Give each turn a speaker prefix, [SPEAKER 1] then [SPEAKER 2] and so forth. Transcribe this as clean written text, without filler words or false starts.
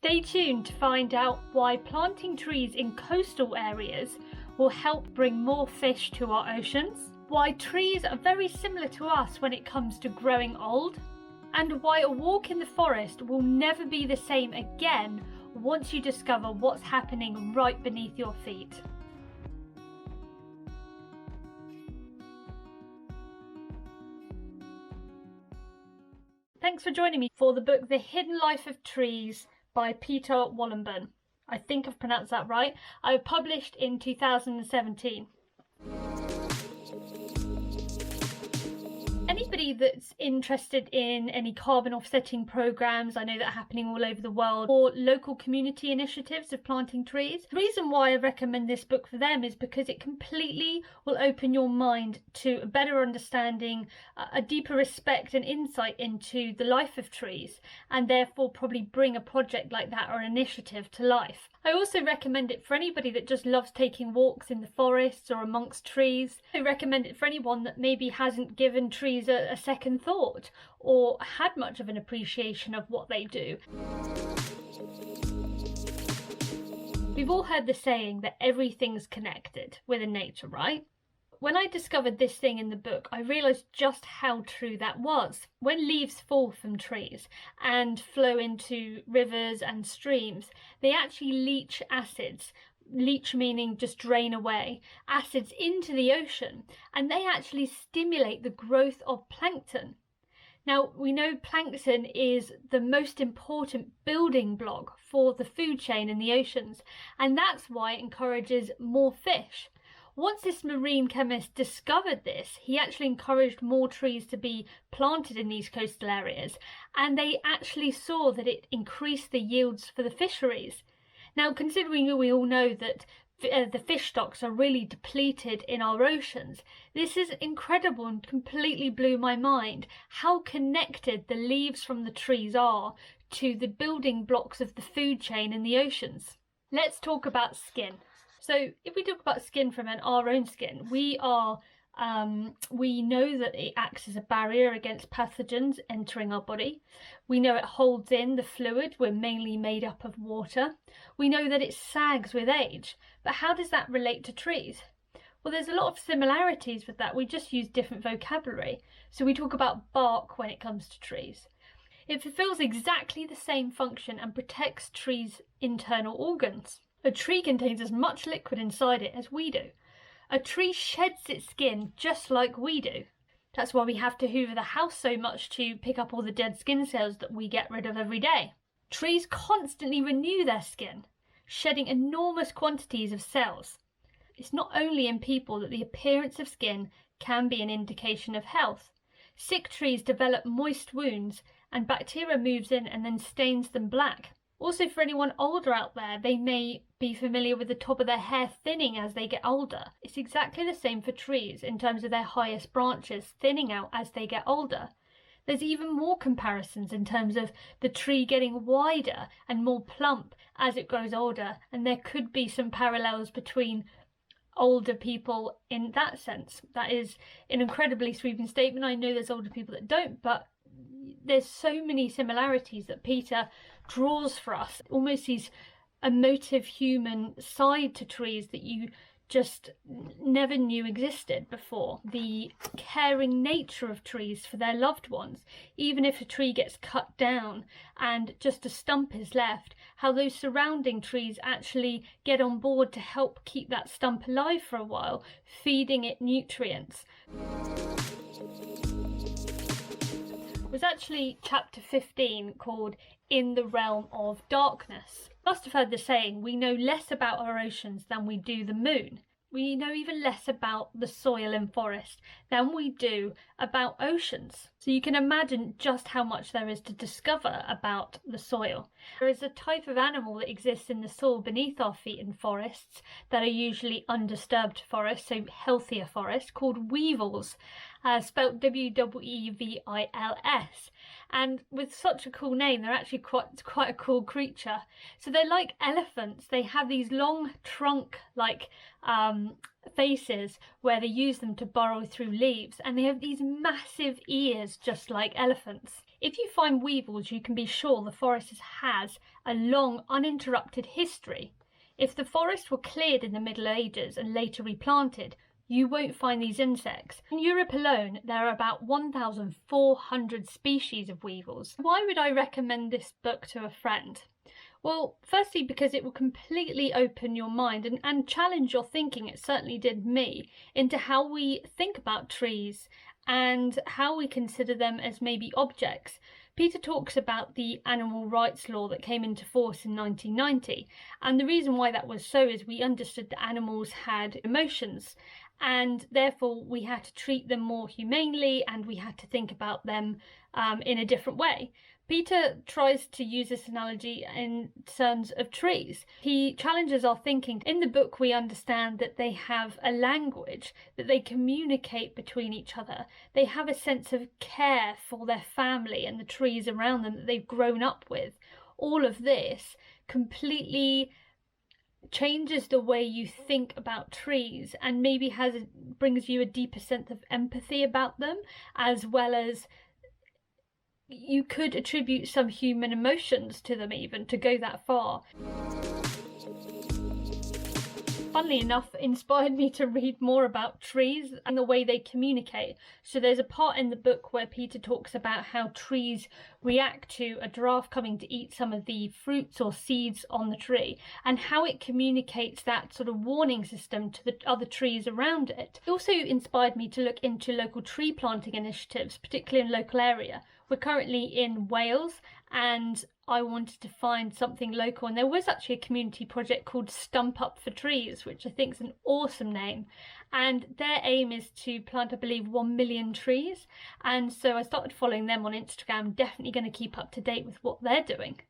[SPEAKER 1] Stay tuned to find out why planting trees in coastal areas will help bring more fish to our oceans, why trees are very similar to us when it comes to growing old, and why a walk in the forest will never be the same again once you discover what's happening right beneath your feet. Thanks for joining me for the book The Hidden Life of Trees by Peter Wallenburn. I think I've pronounced that right. I was published in 2017. Anybody that's interested in any carbon offsetting programs, I know that are happening all over the world, or local community initiatives of planting trees, the reason why I recommend this book for them is because it completely will open your mind to a better understanding, a deeper respect and insight into the life of trees, and therefore probably bring a project like that or an initiative to life. I also recommend it for anybody that just loves taking walks in the forests or amongst trees. I recommend it for anyone that maybe hasn't given trees a second thought or had much of an appreciation of what they do. We've all heard the saying that everything's connected within nature, right? When I discovered this thing in the book, I realised just how true that was. When leaves fall from trees and flow into rivers and streams, they actually leach acids. Leach meaning just drain away acids into the ocean, and they actually stimulate the growth of plankton. Now, we know plankton is the most important building block for the food chain in the oceans, and that's why it encourages more fish. Once this marine chemist discovered this, he actually encouraged more trees to be planted in these coastal areas, and they actually saw that it increased the yields for the fisheries. Now, considering we all know that the fish stocks are really depleted in our oceans, this is incredible and completely blew my mind how connected the leaves from the trees are to the building blocks of the food chain in the oceans. Let's talk about skin. So if we talk about skin from our own skin, we know that it acts as a barrier against pathogens entering our body. We know it holds in the fluid. We're mainly made up of water. We know that it sags with age. But how does that relate to trees? Well, there's a lot of similarities with that. We just use different vocabulary. So we talk about bark when it comes to trees. It fulfills exactly the same function and protects trees' internal organs. A tree contains as much liquid inside it as we do. A tree sheds its skin just like we do. That's why we have to hoover the house so much to pick up all the dead skin cells that we get rid of every day. Trees constantly renew their skin, shedding enormous quantities of cells. It's not only in people that the appearance of skin can be an indication of health. Sick trees develop moist wounds, and bacteria moves in and then stains them black. Also, for anyone older out there, they may be familiar with the top of their hair thinning as they get older. It's exactly the same for trees in terms of their highest branches thinning out as they get older. There's even more comparisons in terms of the tree getting wider and more plump as it grows older, and there could be some parallels between older people in that sense. That is an incredibly sweeping statement. I know there's older people that don't, but there's so many similarities that Peter draws for us, almost these emotive human side to trees that you just never knew existed before. The caring nature of trees for their loved ones, even if a tree gets cut down and just a stump is left, how those surrounding trees actually get on board to help keep that stump alive for a while, feeding it nutrients. It was actually chapter 15 called In the Realm of Darkness. You must have heard the saying, we know less about our oceans than we do the moon. We know even less about the soil in forest than we do about oceans. So you can imagine just how much there is to discover about the soil. There is a type of animal that exists in the soil beneath our feet in forests that are usually undisturbed forests, so healthier forests, called weevils, spelt W-E-E-V-I-L-S. And with such a cool name, they're actually quite a cool creature. So they're like elephants. They have these long trunk-like faces where they use them to burrow through leaves, and they have these massive ears just like elephants. If you find weevils, you can be sure the forest has a long, uninterrupted history. If the forest were cleared in the Middle Ages and later replanted, you won't find these insects. In Europe alone, there are about 1,400 species of weevils. Why would I recommend this book to a friend? Well, firstly, because it will completely open your mind and challenge your thinking, it certainly did me, into how we think about trees and how we consider them as maybe objects. Peter talks about the animal rights law that came into force in 1990, and the reason why that was so is we understood that animals had emotions, and therefore we had to treat them more humanely and we had to think about them in a different way. Peter tries to use this analogy in terms of trees. He challenges our thinking. In the book, we understand that they have a language, that they communicate between each other. They have a sense of care for their family and the trees around them that they've grown up with. All of this completely changes the way you think about trees and maybe brings you a deeper sense of empathy about them, as well as you could attribute some human emotions to them, even to go that far. Funnily enough, inspired me to read more about trees and the way they communicate. So there's a part in the book where Peter talks about how trees react to a giraffe coming to eat some of the fruits or seeds on the tree, and how it communicates that sort of warning system to the other trees around it. It also inspired me to look into local tree planting initiatives, particularly in local area. We're currently in Wales and I wanted to find something local, and there was actually a community project called Stump Up for Trees, which I think is an awesome name, and their aim is to plant, I believe, 1 million trees, and so I started following them on Instagram. Definitely going to keep up to date with what they're doing.